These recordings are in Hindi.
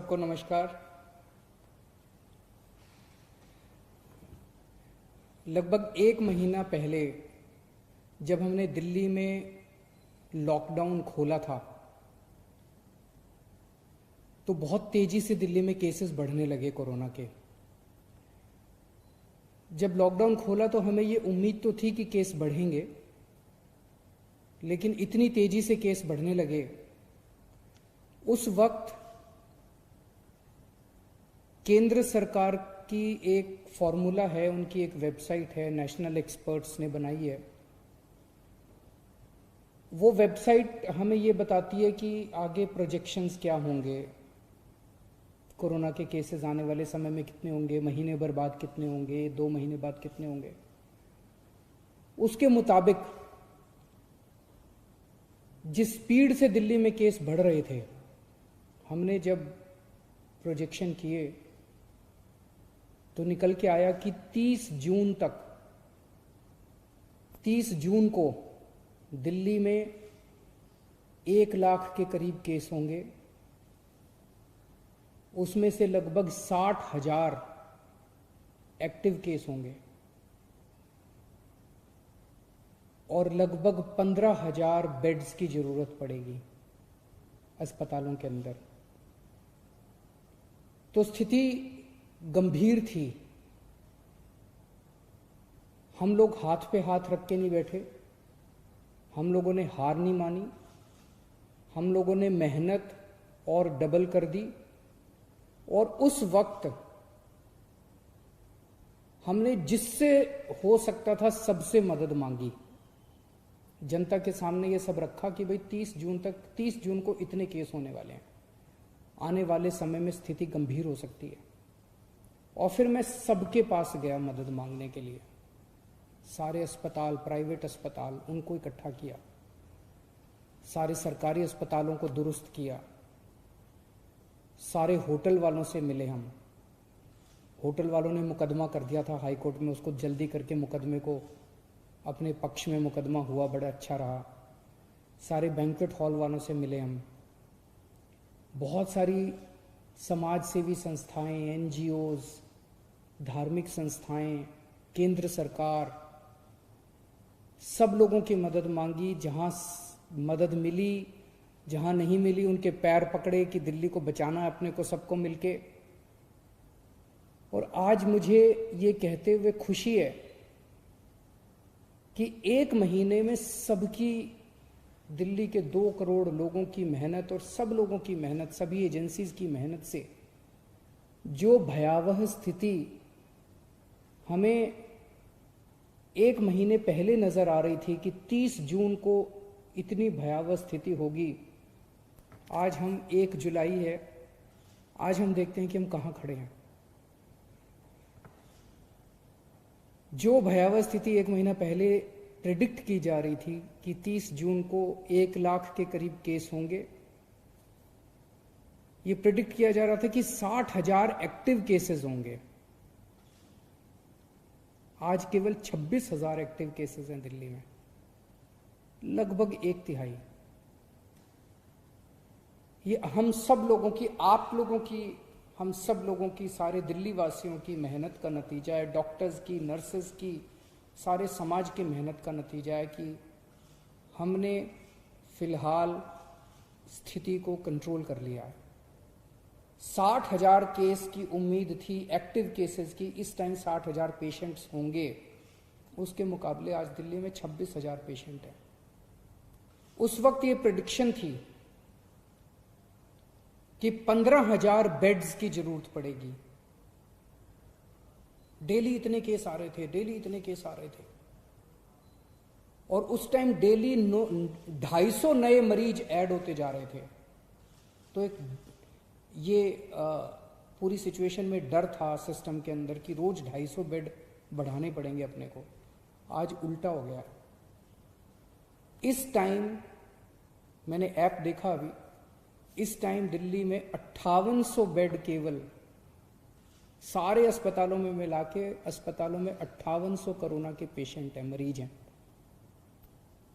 सबको नमस्कार। लगभग एक महीना पहले जब हमने दिल्ली में लॉकडाउन खोला था तो बहुत तेजी से दिल्ली में केसेस बढ़ने लगे कोरोना के। जब लॉकडाउन खोला तो हमें ये उम्मीद तो थी कि केस बढ़ेंगे, लेकिन इतनी तेजी से केस बढ़ने लगे। उस वक्त केंद्र सरकार की एक फॉर्मूला है, उनकी एक वेबसाइट है, नेशनल एक्सपर्ट्स ने बनाई है। वो वेबसाइट हमें ये बताती है कि आगे प्रोजेक्शंस क्या होंगे, कोरोना के केसेस आने वाले समय में कितने होंगे, महीने भर बाद कितने होंगे, 2 महीने बाद कितने होंगे। उसके मुताबिक जिस स्पीड से दिल्ली में केस बढ़ रहे थे, हमने जब प्रोजेक्शन किए तो निकल के आया कि 30 जून को दिल्ली में 1 लाख के करीब केस होंगे। उसमें से लगभग 60,000 एक्टिव केस होंगे और लगभग 15,000 बेड्स की जरूरत पड़ेगी अस्पतालों के अंदर। तो स्थिति गंभीर थी। हम लोग हाथ पे हाथ रख के नहीं बैठे, हम लोगों ने हार नहीं मानी, हम लोगों ने मेहनत और डबल कर दी। और उस वक्त हमने जिससे हो सकता था सबसे मदद मांगी। जनता के सामने ये सब रखा कि भाई 30 जून को इतने केस होने वाले हैं, आने वाले समय में स्थिति गंभीर हो सकती है। और फिर मैं सबके पास गया मदद मांगने के लिए। सारे अस्पताल, प्राइवेट अस्पताल, उनको इकट्ठा किया, सारे सरकारी अस्पतालों को दुरुस्त किया, सारे होटल वालों से मिले हम। होटल वालों ने मुकदमा कर दिया था हाई कोर्ट में, उसको जल्दी करके मुकदमे को अपने पक्ष में मुकदमा हुआ, बड़ा अच्छा रहा। सारे बैंक्वेट हॉल वालों से मिले हम। बहुत सारी समाज सेवी संस्थाएं, एनजीओज, धार्मिक संस्थाएं, केंद्र सरकार, सब लोगों की मदद मांगी। जहां मदद मिली, जहां नहीं मिली, उनके पैर पकड़े कि दिल्ली को बचाना है अपने को, सबको मिलके। और आज मुझे ये कहते हुए खुशी है कि 1 महीने में सबकी, दिल्ली के 2 करोड़ लोगों की मेहनत और सब लोगों की मेहनत, सभी एजेंसीज की मेहनत से जो भयावह स्थिति हमें 1 महीने पहले नजर आ रही थी कि 30 जून को इतनी भयावह स्थिति होगी, आज हम 1 जुलाई है, आज हम देखते हैं कि हम कहां खड़े हैं। जो भयावह स्थिति 1 महीना पहले प्रेडिक्ट की जा रही थी कि 30 जून को 1 लाख के करीब केस होंगे, ये प्रेडिक्ट किया जा रहा था कि 60,000 एक्टिव केसेस होंगे। आज केवल 26,000 एक्टिव केसेस हैं दिल्ली में, लगभग 1/3। ये हम सब लोगों की, आप लोगों की, हम सब लोगों की, सारे दिल्ली वासियों की मेहनत का नतीजा है। डॉक्टर्स की, नर्सेस की, सारे समाज की मेहनत का नतीजा है कि हमने फिलहाल स्थिति को कंट्रोल कर लिया है। 60,000 केस की उम्मीद थी, एक्टिव केसेस की। इस टाइम 60,000 पेशेंट्स होंगे, उसके मुकाबले आज दिल्ली में 26,000 पेशेंट हैं। उस वक्त ये प्रेडिक्शन थी कि 15,000 बेड्स की जरूरत पड़ेगी। डेली इतने केस आ रहे थे, डेली इतने केस आ रहे थे। और उस टाइम डेली 250 नए मरीज ऐड होते जा रहे थे। तो एक ये पूरी सिचुएशन में डर था सिस्टम के अंदर कि रोज 250 बेड बढ़ाने पड़ेंगे अपने को। आज उल्टा हो गया। इस टाइम मैंने ऐप देखा अभी, इस टाइम दिल्ली में 5800 बेड, केवल सारे अस्पतालों में मिला के अस्पतालों में 5800 कोरोना के पेशेंट हैं, मरीज हैं।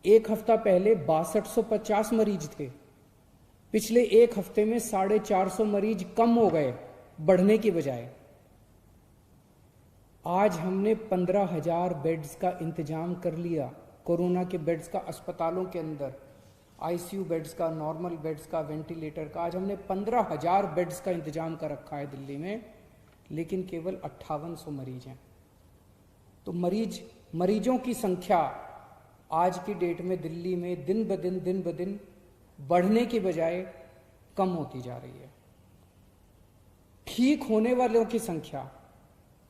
1 हफ्ता पहले 6250 मरीज थे, पिछले एक हफ्ते में 450 मरीज कम हो गए, बढ़ने की बजाय। आज हमने 15,000 बेड्स का इंतजाम कर लिया, कोरोना के बेड्स का, अस्पतालों के अंदर आईसीयू बेड्स का, नॉर्मल बेड्स का, वेंटिलेटर का। आज हमने 15,000 बेड्स का इंतजाम कर रखा है दिल्ली में, लेकिन केवल 5800 मरीज हैं। तो मरीजों की संख्या आज की डेट में दिल्ली में दिन ब दिन बढ़ने की बजाय कम होती जा रही है। ठीक होने वालों की संख्या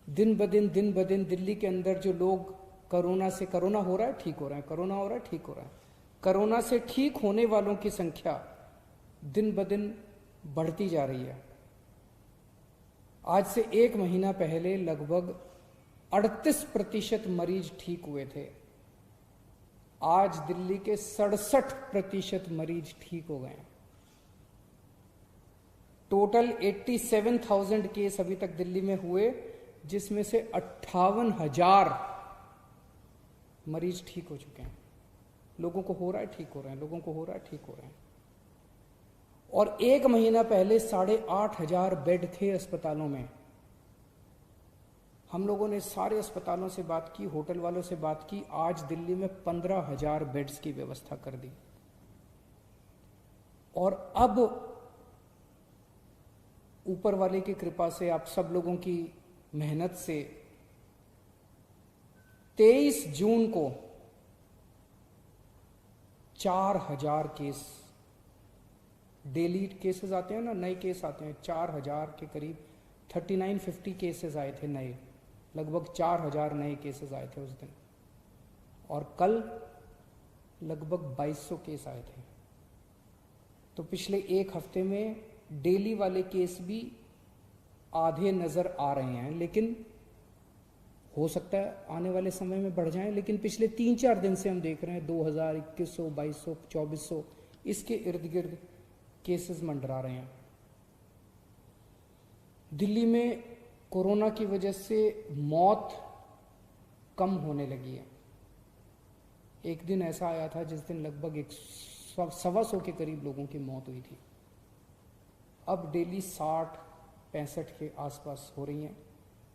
दिन ब दिन दिल्ली के अंदर, जो लोग कोरोना हो रहा है, ठीक हो रहा है, कोरोना हो रहा है, ठीक हो रहा है, कोरोना से ठीक होने वालों की संख्या दिन ब दिन बढ़ती जा रही है। आज से एक महीना पहले लगभग 38% मरीज ठीक हुए थे, आज दिल्ली के 67% मरीज ठीक हो गए हैं। टोटल 87,000 केस अभी तक दिल्ली में हुए, जिसमें से 58,000 मरीज ठीक हो चुके हैं। लोगों को हो रहा है, ठीक हो रहे हैं, लोगों को हो रहा है, ठीक हो रहे हैं। और एक महीना पहले 8,500 बेड थे अस्पतालों में। हम लोगों ने सारे अस्पतालों से बात की, होटल वालों से बात की, आज दिल्ली में 15,000 बेड्स की व्यवस्था कर दी। और अब ऊपर वाले की कृपा से, आप सब लोगों की मेहनत से 23 जून को 4,000 केस, डेली केसेस आते हैं ना, नए केस आते हैं, 4,000 के करीब 3950 केसेस आए थे नए, लगभग 4,000 नए केसेस आए थे उस दिन। और कल लगभग 2200 केस आए थे। तो पिछले एक हफ्ते में डेली वाले केस भी आधे नजर आ रहे हैं, लेकिन हो सकता है आने वाले समय में बढ़ जाएं। लेकिन पिछले 3-4 दिन से हम देख रहे हैं 2000, 2100, 2200, 2400 इसके इर्द गिर्द केसेस मंडरा रहे हैं। दिल्ली में कोरोना की वजह से मौत कम होने लगी है। एक दिन ऐसा आया था जिस दिन लगभग 125 के करीब लोगों की मौत हुई थी। अब डेली 60-65 के आसपास हो रही हैं।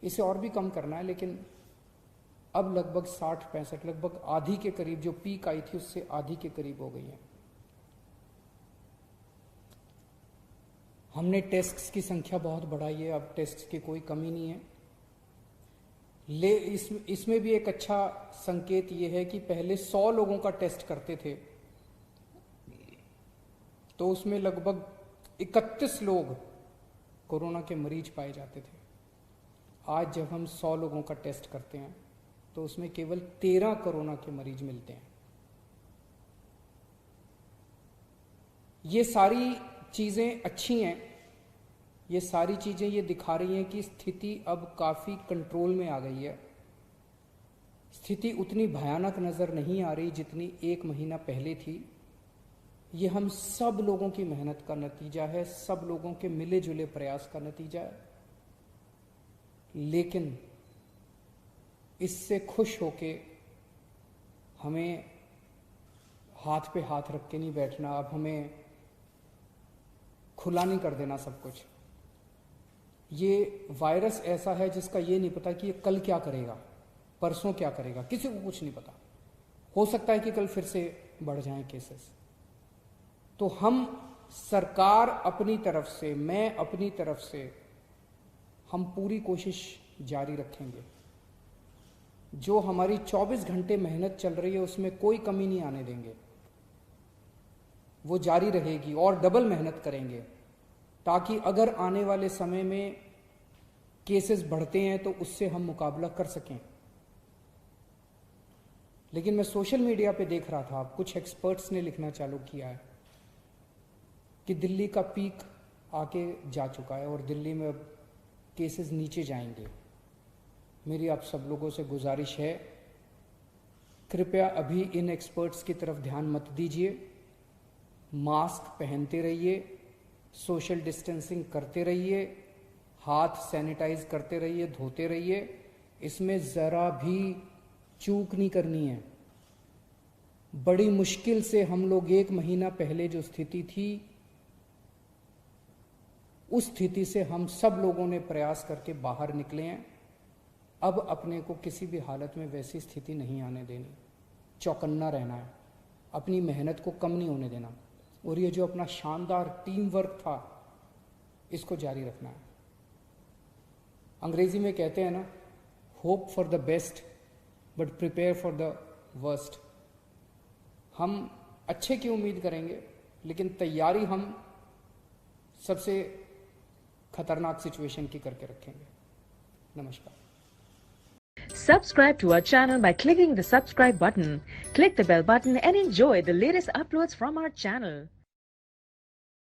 इसे और भी कम करना है, लेकिन अब लगभग 60-65, लगभग आधी के करीब, जो पीक आई थी उससे आधी के करीब हो गई है। हमने टेस्ट्स की संख्या बहुत बढ़ाई है, अब टेस्ट्स की कोई कमी नहीं है। इसमें भी एक अच्छा संकेत ये है कि पहले 100 लोगों का टेस्ट करते थे तो उसमें लगभग 31 लोग कोरोना के मरीज पाए जाते थे। आज जब हम 100 लोगों का टेस्ट करते हैं तो उसमें केवल 13 कोरोना के मरीज मिलते हैं। ये सारी चीजें अच्छी हैं, ये सारी चीजें ये दिखा रही हैं कि स्थिति अब काफी कंट्रोल में आ गई है। स्थिति उतनी भयानक नजर नहीं आ रही जितनी एक महीना पहले थी। ये हम सब लोगों की मेहनत का नतीजा है, सब लोगों के मिले जुले प्रयास का नतीजा है। लेकिन इससे खुश होके हमें हाथ पे हाथ रख के नहीं बैठना। अब हमें खुला नहीं कर देना सब कुछ। ये वायरस ऐसा है जिसका ये नहीं पता कि ये कल क्या करेगा, परसों क्या करेगा, किसी को कुछ नहीं पता। हो सकता है कि कल फिर से बढ़ जाएं केसेस। तो हम, सरकार अपनी तरफ से, मैं अपनी तरफ से, हम पूरी कोशिश जारी रखेंगे। जो हमारी 24 घंटे मेहनत चल रही है उसमें कोई कमी नहीं आने देंगे, वो जारी रहेगी और डबल मेहनत करेंगे, ताकि अगर आने वाले समय में केसेस बढ़ते हैं तो उससे हम मुकाबला कर सकें। लेकिन मैं सोशल मीडिया पे देख रहा था, कुछ एक्सपर्ट्स ने लिखना चालू किया है कि दिल्ली का पीक आके जा चुका है और दिल्ली में अब केसेस नीचे जाएंगे। मेरी आप सब लोगों से गुजारिश है, कृपया अभी इन एक्सपर्ट्स की तरफ ध्यान मत दीजिए। मास्क पहनते रहिए, सोशल डिस्टेंसिंग करते रहिए, हाथ सैनिटाइज करते रहिए, धोते रहिए। इसमें ज़रा भी चूक नहीं करनी है। बड़ी मुश्किल से हम लोग एक महीना पहले जो स्थिति थी उस स्थिति से हम सब लोगों ने प्रयास करके बाहर निकले हैं। अब अपने को किसी भी हालत में वैसी स्थिति नहीं आने देनी, चौकन्ना रहना है, अपनी मेहनत को कम नहीं होने देना, और ये जो अपना शानदार टीम वर्क था इसको जारी रखना है। अंग्रेजी में कहते हैं ना, hope for the best but prepare for the worst. हम अच्छे की उम्मीद करेंगे लेकिन तैयारी हम सबसे खतरनाक सिचुएशन की करके रखेंगे। नमस्कार। Subscribe to our channel by clicking the subscribe button. Click the bell button and enjoy the latest uploads from our channel.